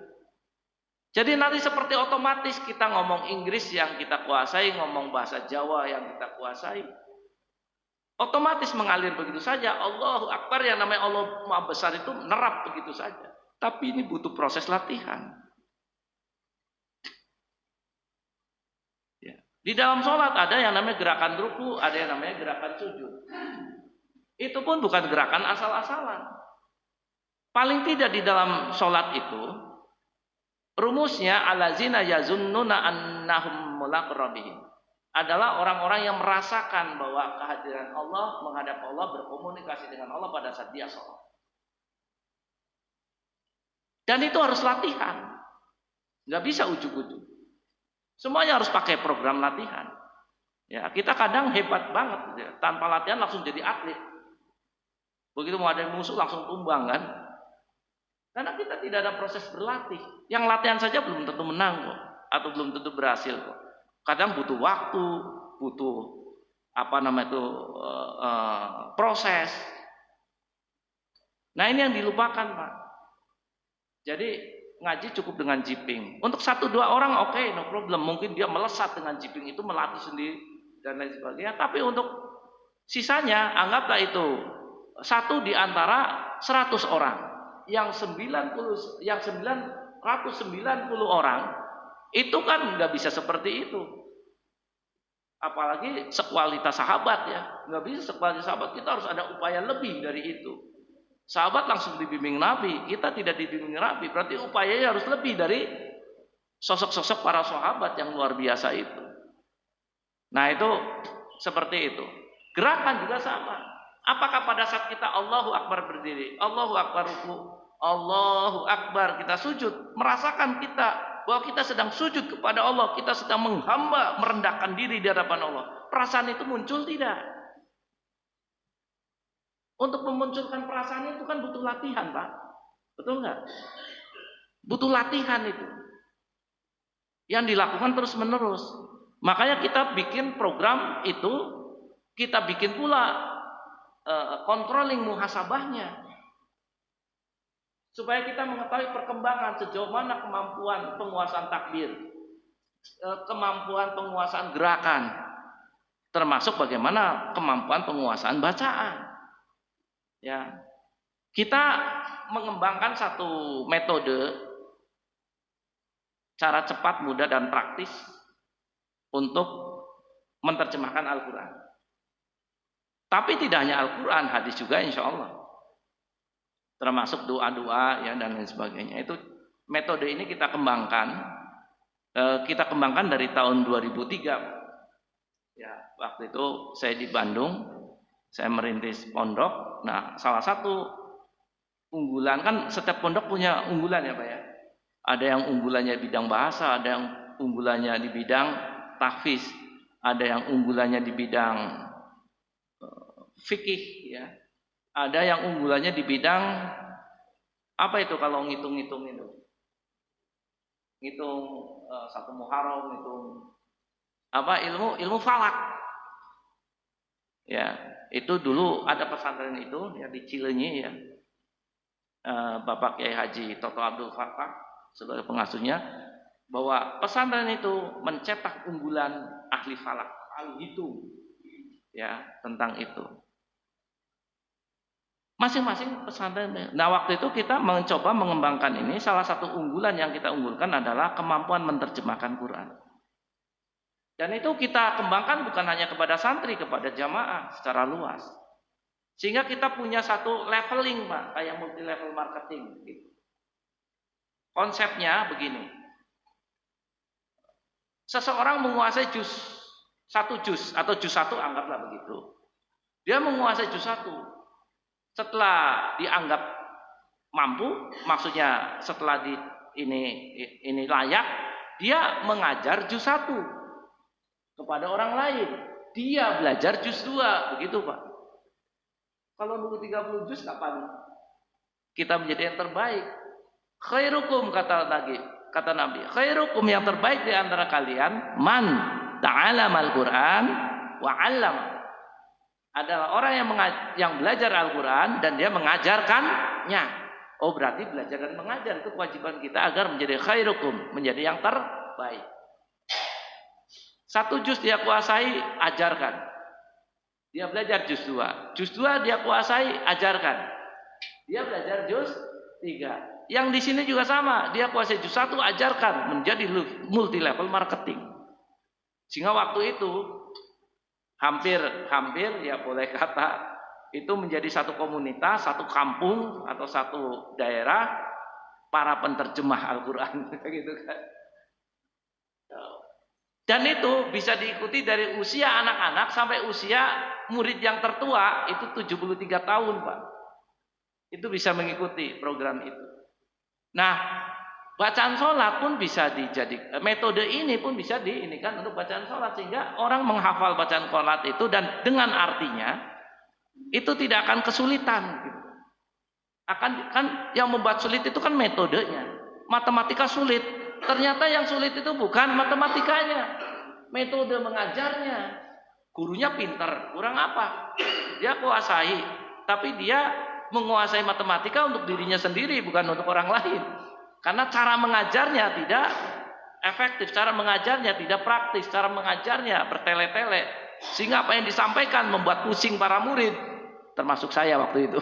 S3: Jadi nanti seperti otomatis kita ngomong Inggris yang kita kuasai, ngomong bahasa Jawa yang kita kuasai, otomatis mengalir begitu saja. Allahu Akbar, yang namanya Allah Maha Besar itu nerap begitu saja. Tapi ini butuh proses latihan. Ya. Di dalam sholat ada yang namanya gerakan ruku, ada yang namanya gerakan sujud. Itu pun bukan gerakan asal-asalan. Paling tidak di dalam sholat itu, rumusnya alazina yazunnuna annahum mulaqu rabbihim adalah orang-orang yang merasakan bahwa kehadiran Allah, menghadap Allah, berkomunikasi dengan Allah pada saat dia sholat. Dan itu harus latihan. Nggak bisa ujuk-ujuk. Semuanya harus pakai program latihan. Ya, kita kadang hebat banget, ya. Tanpa latihan langsung jadi atlet. Begitu mau ada musuh langsung tumbang kan? Karena kita tidak ada proses berlatih. Yang latihan saja belum tentu menang kok, atau belum tentu berhasil kok. Kadang butuh waktu, butuh proses. Nah ini yang dilupakan Pak. Jadi ngaji cukup dengan jiping. Untuk 1-2 orang oke, no problem. Mungkin dia melesat dengan jiping itu, melatih sendiri dan lain sebagainya. Tapi untuk sisanya anggaplah itu 1 di antara 100 orang. Yang 990 orang itu kan nggak bisa seperti itu. Apalagi sekualitas sahabat ya, nggak bisa sekualitas sahabat. Kita harus ada upaya lebih dari itu. Sahabat langsung dibimbing Nabi, kita tidak dibimbing Nabi. Berarti upayanya harus lebih dari sosok-sosok para sahabat yang luar biasa itu. Nah itu seperti itu. Gerakan juga sama. Apakah pada saat kita Allahu Akbar berdiri, Allahu Akbar ruku, Allahu Akbar kita sujud, merasakan kita bahwa kita sedang sujud kepada Allah, kita sedang menghamba, merendahkan diri di hadapan Allah. Perasaan itu muncul tidak? Untuk memunculkan perasaan itu kan butuh latihan, Pak. Betul nggak? Butuh latihan itu. Yang dilakukan terus-menerus. Makanya kita bikin program itu, kita bikin pula controlling muhasabahnya, supaya kita mengetahui perkembangan sejauh mana kemampuan penguasaan takbir, kemampuan penguasaan gerakan, termasuk bagaimana kemampuan penguasaan bacaan. Ya, kita mengembangkan satu metode, cara cepat, mudah dan praktis untuk menerjemahkan Al-Quran. Tapi tidak hanya Al-Quran, hadis juga insya Allah. Termasuk doa-doa ya, dan lain sebagainya. Itu metode ini kita kembangkan. Kita kembangkan dari tahun 2003. Ya, waktu itu saya di Bandung, saya merintis pondok. Nah, salah satu unggulan, kan setiap pondok punya unggulan ya Pak ya. Ada yang unggulannya di bidang bahasa, ada yang unggulannya di bidang tahfiz, ada yang unggulannya di bidang fikih ya. Ada yang unggulannya di bidang apa itu kalau ngitung-ngitung itu? Ngitung satu Muharram, ngitung apa ilmu falak. Ya, itu dulu ada pesantren itu ya di Cileunyi ya. Bapak Kiai Haji Toto Abdul Fattah sebagai pengasuhnya, bahwa pesantren itu mencetak unggulan ahli falak, ahli hitung ya tentang itu. Masing-masing pesantren. Nah waktu itu kita mencoba mengembangkan ini. Salah satu unggulan yang kita unggulkan adalah kemampuan menerjemahkan Quran. Dan itu kita kembangkan bukan hanya kepada santri, kepada jamaah secara luas. Sehingga kita punya satu leveling Pak, kayak multi level marketing. Konsepnya begini. Seseorang menguasai satu juz atau juz 1 anggaplah begitu. Dia menguasai juz 1. Setelah dianggap mampu, maksudnya setelah ini layak, dia mengajar juz 1 kepada orang lain. Dia belajar juz 2, begitu Pak. Kalau nunggu 30 juz kapan kita menjadi yang terbaik? Khairukum kata Nabi, khairukum yang terbaik di antara kalian man ta'alamal Quran wa 'allama. Adalah orang yang belajar Al-Quran dan dia mengajarkannya. Oh, berarti belajar dan mengajar itu kewajiban kita agar menjadi khairukum, menjadi yang terbaik. Satu juz dia kuasai, ajarkan. Dia belajar juz 2. Juz 2 dia kuasai, ajarkan. Dia belajar juz 3. Yang di sini juga sama, dia kuasai juz 1, ajarkan, menjadi multi level marketing. Sehingga waktu itu hampir ya boleh kata itu menjadi satu komunitas, satu kampung atau satu daerah para penterjemah Al-Quran gitu kan. Dan itu bisa diikuti dari usia anak-anak sampai usia murid yang tertua itu 73 tahun, Pak. Itu bisa mengikuti program itu. Nah, bacaan sholat pun bisa dijadikan, metode ini pun bisa diinikan untuk bacaan sholat, sehingga orang menghafal bacaan sholat itu dan dengan artinya itu tidak akan kesulitan. Kan yang membuat sulit itu kan metodenya. Matematika sulit, ternyata yang sulit itu bukan matematikanya, metode mengajarnya. Gurunya pintar, kurang apa? Dia kuasai, tapi dia menguasai matematika untuk dirinya sendiri, bukan untuk orang lain. Karena cara mengajarnya tidak efektif, cara mengajarnya tidak praktis, cara mengajarnya bertele-tele, sehingga apa yang disampaikan membuat pusing para murid, termasuk saya waktu itu.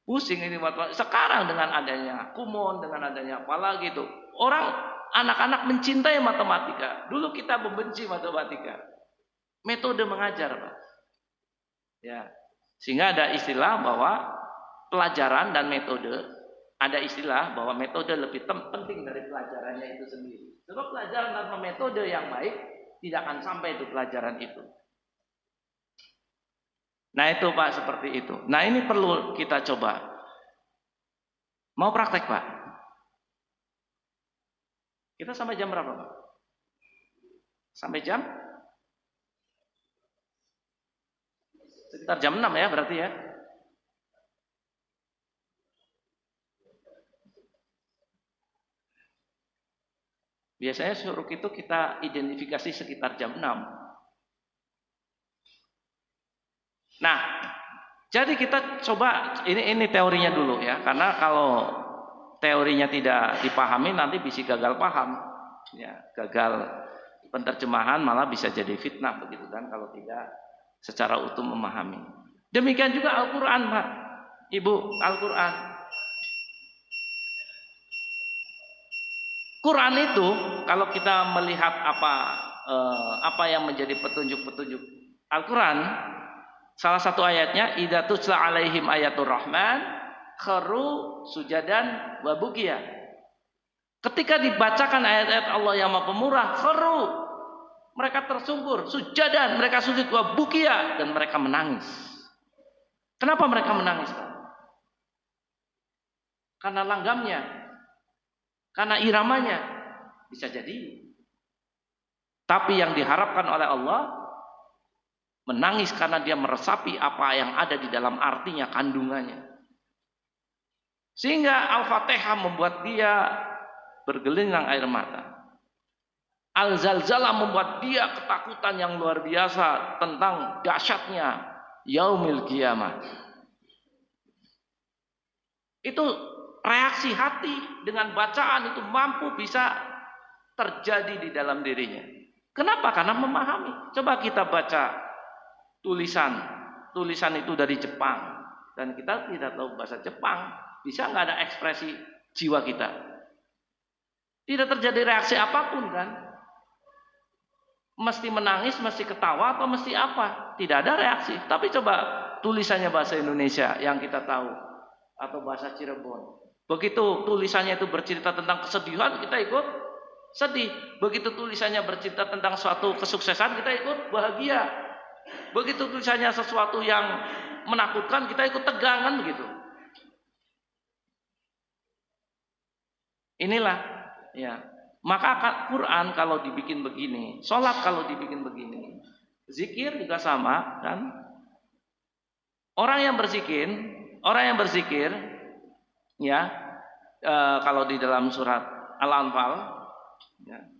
S3: Pusing ini. Sekarang dengan adanya kumon, dengan adanya apalagi itu, anak-anak mencintai matematika. Dulu kita membenci matematika. Metode mengajar, Pak. Ya, sehingga ada istilah bahwa pelajaran dan metode. Ada istilah bahwa metode lebih penting dari pelajarannya itu sendiri. Sebab pelajaran tanpa metode yang baik tidak akan sampai itu pelajaran itu. Nah itu, Pak, seperti itu. Nah ini perlu kita coba. Mau praktek, Pak? Kita sampai jam berapa, Pak? Sampai jam? Sekitar jam 6 ya berarti ya. Biasanya syuruk itu kita identifikasi sekitar jam 6. Nah, jadi kita coba, ini teorinya dulu ya, karena kalau teorinya tidak dipahami nanti bisa gagal paham, ya, gagal penterjemahan malah bisa jadi fitnah begitu kan kalau tidak secara utuh memahami. Demikian juga Al-Quran, Pak, Ibu, Al-Quran. Quran itu kalau kita melihat apa yang menjadi petunjuk-petunjuk Al-Quran, salah satu ayatnya idza tutla alaihim ayatur rahman kharu sujadan wa bukiya. Ketika dibacakan ayat-ayat Allah yang Maha Pemurah, kharu, mereka tersungkur, sujadan, mereka sujud, wa bukiya, dan mereka menangis. Kenapa mereka menangis? Karena langgamnya, karena iramanya, bisa jadi. Tapi yang diharapkan oleh Allah, menangis karena dia meresapi apa yang ada di dalam artinya, kandungannya. Sehingga Al-Fatihah membuat dia bergelinang air mata. Al-Zalzalah membuat dia ketakutan yang luar biasa tentang dahsyatnya Yaumil Qiyamah. Itu reaksi hati dengan bacaan itu mampu bisa terjadi di dalam dirinya. Kenapa? Karena memahami. Coba kita baca tulisan itu dari Jepang dan kita tidak tahu bahasa Jepang, bisa nggak ada ekspresi jiwa kita? Tidak terjadi reaksi apapun kan? Mesti menangis, mesti ketawa, atau mesti apa? Tidak ada reaksi. Tapi coba tulisannya bahasa Indonesia yang kita tahu atau bahasa Cirebon. Begitu tulisannya itu bercerita tentang kesedihan, kita ikut sedih. Begitu tulisannya bercerita tentang suatu kesuksesan, kita ikut bahagia. Begitu tulisannya sesuatu yang menakutkan, kita ikut tegang, kan begitu. Inilah ya. Maka Quran kalau dibikin begini, sholat kalau dibikin begini, zikir juga sama kan. Orang yang berzikir ya, kalau di dalam surat Al-Anfal ya,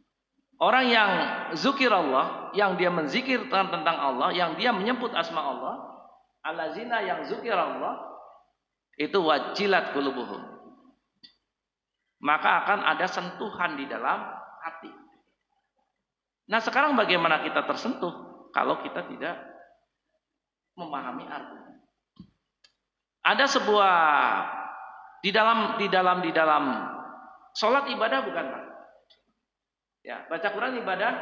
S3: Orang yang zikirallah, yang dia menzikir tentang Allah, yang dia menyebut asma Allah, allazina yang zikirallah, itu wajilat qulubuhum. Maka akan ada sentuhan di dalam hati. Nah, sekarang bagaimana kita tersentuh kalau kita tidak memahami artinya? Ada sebuah di dalam sholat ibadah bukan, Pak? Ya, baca Quran ibadah.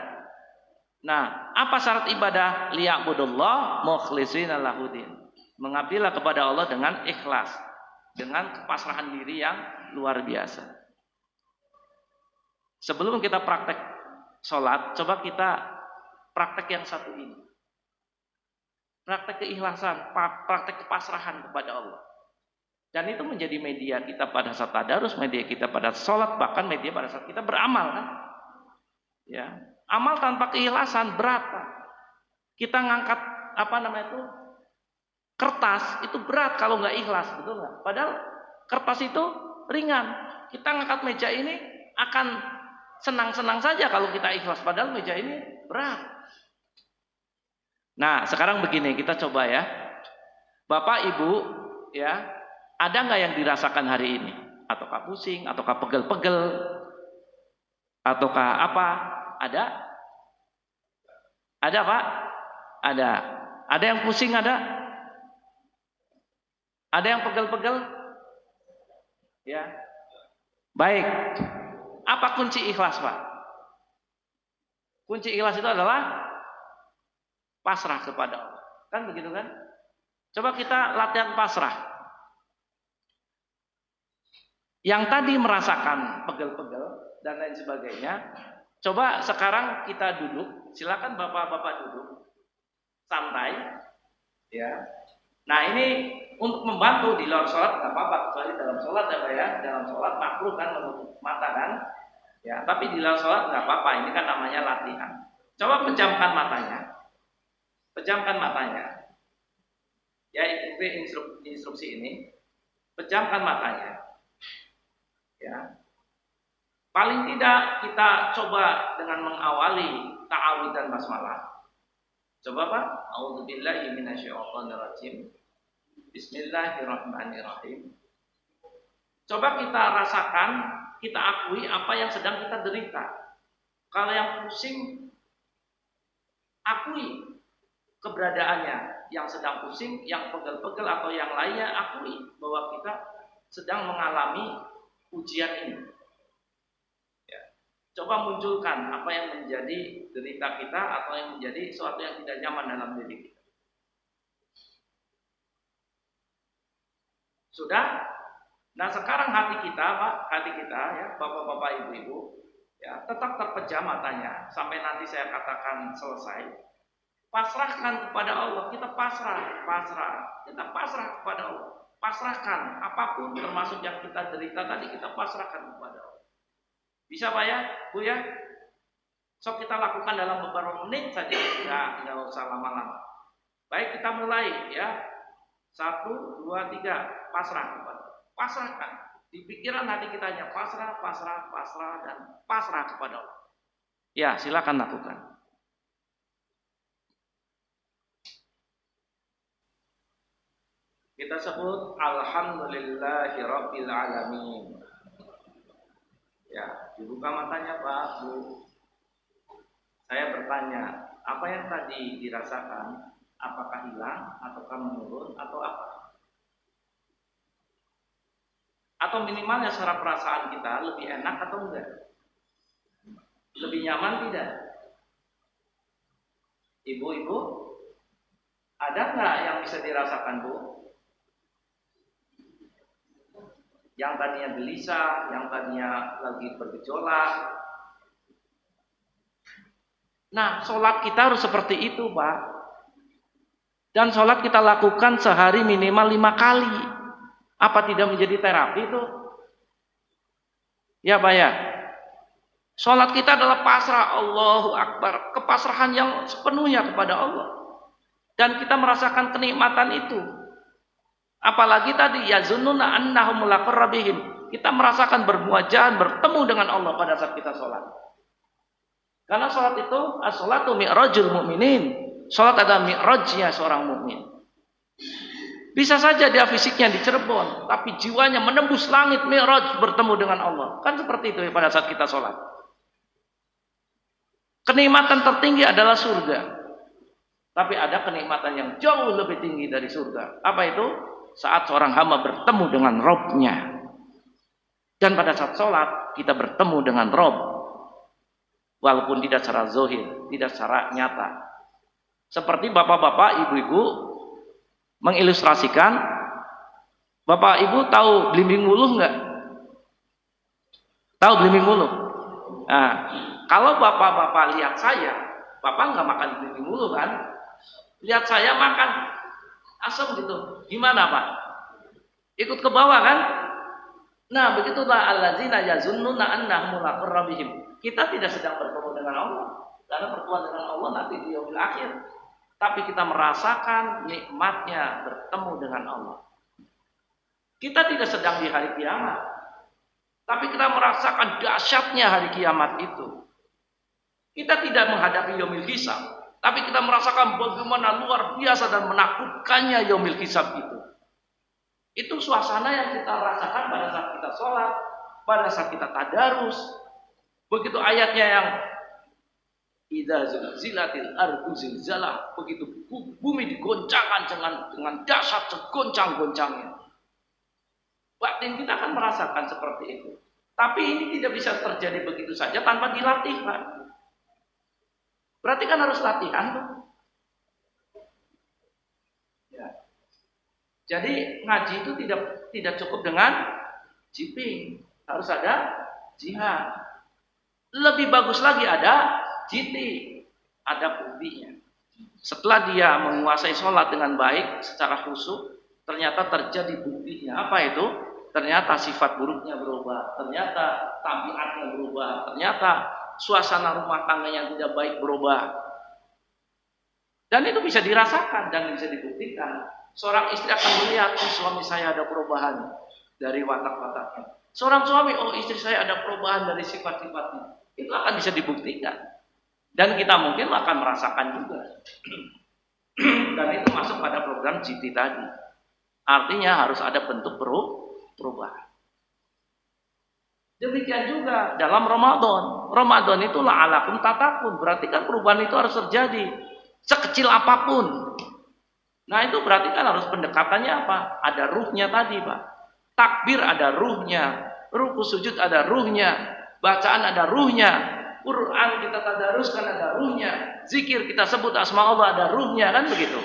S3: Nah, apa syarat ibadah? Liya'budullah mukhlishina lahudin. Mengabdilah kepada Allah dengan ikhlas, dengan kepasrahan diri yang luar biasa. Sebelum kita praktek sholat, coba kita praktek yang satu ini. Praktek keikhlasan, praktek kepasrahan kepada Allah. Dan itu menjadi media kita pada saat tadarus, media kita pada sholat, bahkan media pada saat kita beramal, kan? Ya, amal tanpa keikhlasan berat, Pak. Kita ngangkat kertas itu berat kalau nggak ikhlas, betul nggak? Padahal kertas itu ringan. Kita ngangkat meja ini akan senang-senang saja kalau kita ikhlas. Padahal meja ini berat. Nah, sekarang begini, kita coba ya, Bapak Ibu, ya, ada nggak yang dirasakan hari ini? Ataukah pusing? Ataukah pegel-pegel? Ataukah apa? Ada? Ada, Pak? Ada. Ada yang pusing, ada? Ada yang pegel-pegel? Ya. Baik. Apa kunci ikhlas, Pak? Kunci ikhlas itu adalah pasrah kepada Allah. Kan begitu kan? Coba kita latihan pasrah. Yang tadi merasakan pegel-pegel dan lain sebagainya, coba sekarang kita duduk. Silakan Bapak-bapak duduk santai, ya. Nah, ini untuk membantu di luar sholat nggak apa-apa, kecuali dalam sholat ya Pak ya. Dalam sholat makruh kan menutup mata kan, ya. Tapi di luar sholat nggak apa-apa. Ini kan namanya latihan. Coba pejamkan matanya, pejamkan matanya. Ya, ikuti instruksi ini. Pejamkan matanya. Ya. Paling tidak kita coba dengan mengawali ta'awudz dan basmalah. Coba Pak, a'udzubillahi minasyaitonirrajim. Bismillahirrahmanirrahim. Coba kita rasakan, kita akui apa yang sedang kita derita. Kalau yang pusing, akui keberadaannya. Yang sedang pusing, yang pegel-pegel atau yang lainnya, akui bahwa kita sedang mengalami ujian ini. Ya. Coba munculkan apa yang menjadi derita kita atau yang menjadi sesuatu yang tidak nyaman dalam diri kita. Sudah? Nah, sekarang hati kita, Pak, hati kita ya, Bapak-bapak, Ibu-ibu, ya, tetap terpejam matanya sampai nanti saya katakan selesai. Pasrahkan kepada Allah, kita pasrah, kita pasrah kepada Allah. Pasrahkan apapun termasuk yang kita derita tadi, kita pasrahkan kepada Allah. Bisa Pak ya, Bu ya? Sok kita lakukan dalam beberapa menit saja, nggak usah lama-lama. Baik, kita mulai ya. 1, 2, 3, pasrah kepada Allah. Pasrahkan. Di pikiran hati kita hanya pasrah, dan pasrah kepada Allah. Ya, silakan lakukan. Kita sebut alhamdulillahirabbil alamin. Ya, dibuka matanya Pak, Bu. Saya bertanya, apa yang tadi dirasakan? Apakah hilang, ataukah menurun, atau apa? Atau minimalnya secara perasaan kita lebih enak atau enggak? Lebih nyaman tidak? Ibu-ibu, ada enggak yang bisa dirasakan Bu? Yang tadinya gelisah, yang tadinya lagi bergejolak. Nah, sholat kita harus seperti itu, Pak. Dan sholat kita lakukan sehari minimal 5 kali. Apa tidak menjadi terapi itu? Ya, Pak ya. Sholat kita adalah pasrah, Allahu Akbar. Kepasrahan yang sepenuhnya kepada Allah. Dan kita merasakan kenikmatan itu. Apalagi tadi yazunnuna annahum mulaqur rabbihim. Kita merasakan bermuajahan, bertemu dengan Allah pada saat kita sholat. Karena sholat itu as-sholatu mi'rajul mu'minin. Sholat adalah mi'rajnya seorang mukmin. Bisa saja dia fisiknya di Cirebon, tapi jiwanya menembus langit mi'raj bertemu dengan Allah. Kan seperti itu pada saat kita sholat. Kenikmatan tertinggi adalah surga. Tapi ada kenikmatan yang jauh lebih tinggi dari surga. Apa itu? Saat seorang hamba bertemu dengan Robnya. Dan pada saat sholat, kita bertemu dengan Rob. Walaupun tidak secara zohir, tidak secara nyata. Seperti bapak-bapak, ibu-ibu mengilustrasikan, bapak ibu tahu belimbing wuluh nggak? Tahu belimbing wuluh? Nah, kalau bapak-bapak lihat saya, bapak nggak makan belimbing wuluh kan? Lihat saya makan asam gitu, gimana pak? Ikut ke bawah kan? Nah, begitulah allazina yazunnuna annahum mulaqur rabbihim. Kita tidak sedang bertemu dengan Allah, karena pertemuan dengan Allah nanti di yaumil akhir. Tapi kita merasakan nikmatnya bertemu dengan Allah. Kita tidak sedang di hari kiamat, tapi kita merasakan dahsyatnya hari kiamat itu. Kita tidak menghadapi yaumil hisab, tapi kita merasakan bagaimana luar biasa dan menakutkannya yaumil hisab itu. Itu suasana yang kita rasakan pada saat kita sholat, pada saat kita tadarus. Begitu ayatnya yang idza zulzilatil ardu zilzalah, begitu bumi digoncangkan dengan dahsyat segoncang-goncangnya. Batin kita akan merasakan seperti itu. Tapi ini tidak bisa terjadi begitu saja tanpa dilatih, Pak. Berarti kan harus latihan, Pak. Ya. Jadi ngaji itu tidak cukup dengan jiping, harus ada jihad. Lebih bagus lagi ada jiti, ada buktinya. Setelah dia menguasai sholat dengan baik secara khusyuk, ternyata terjadi buktinya. Apa itu? Ternyata sifat buruknya berubah, ternyata tabiatnya berubah, ternyata suasana rumah tangganya yang tidak baik berubah. Dan itu bisa dirasakan dan bisa dibuktikan. Seorang istri akan melihat, oh, suami saya ada perubahan dari watak-wataknya. Seorang suami, oh istri saya ada perubahan dari sifat-sifatnya. Itu akan bisa dibuktikan. Dan kita mungkin akan merasakan juga. Dan itu masuk pada program GT tadi. Artinya harus ada bentuk perubahan. Demikian juga dalam Ramadan. Ramadan itu la'alakum tatakun. Berarti kan perubahan itu harus terjadi. Sekecil apapun. Nah itu berarti kan harus pendekatannya apa? Ada ruhnya tadi, Pak. Takbir ada ruhnya. Ruku sujud ada ruhnya. Bacaan ada ruhnya. Quran kita tadaruskan ada ruhnya. Zikir kita sebut asma Allah ada ruhnya. Kan begitu.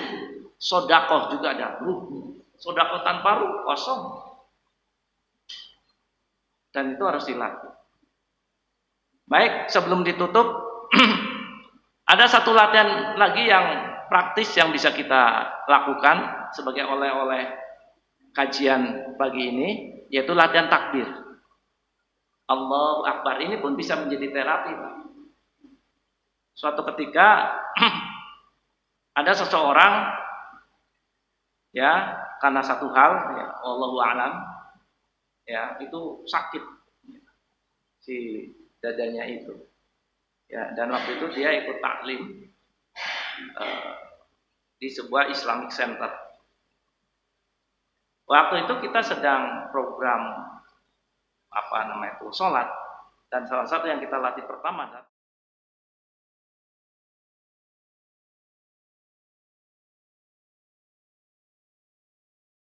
S3: Sodakoh juga ada ruhnya. Sodakoh tanpa ruh kosong. Dan itu harus dilatih. Baik, sebelum ditutup ada satu latihan lagi yang praktis yang bisa kita lakukan sebagai oleh-oleh kajian pagi ini, yaitu latihan takbir. Allahu Akbar ini pun bisa menjadi terapi, Pak. Suatu ketika ada seseorang ya karena satu hal ya Allahu a'lam ya itu sakit si dadanya itu. Ya, dan waktu itu dia ikut taklim di sebuah Islamic Center. Waktu itu kita sedang program sholat, dan salah satu yang kita latih pertama adalah